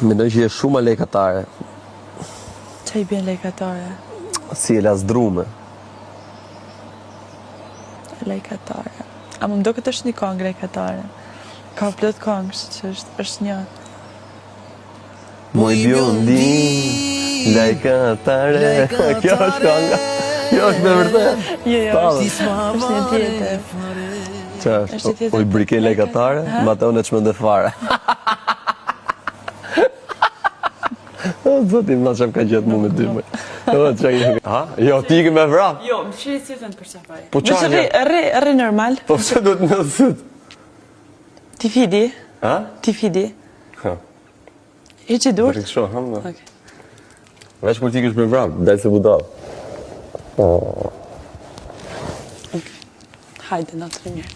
Mendoj që je shumë lekatare. Qa i bjen lekatare? Si e lasdrume. Lekatare. A më do këtë është një kongë lekatare. Ka plot kongë, që është një. Moj bjondin, lekatare. Kjo është kanga. Kjo është me vërtet. Jo, është një tjetër. Qa është? Oj brike lekatare, ma të unë e qmënde fare. Zotin, ma qëm ka gjetë mu me ty me. Ha? Jo, ti ke me vrap. Jo, më shiri si të në përshafaj. Po qa një? Rri normal. Po pëse do të në sët? Ti fidi? Ha? Ti fidi? Ha. I që dur? Bërë kësho, ham da. Ok. Veç kur ti kësh me vrap, dalë se budal. Ok. Hajde, në të mirë.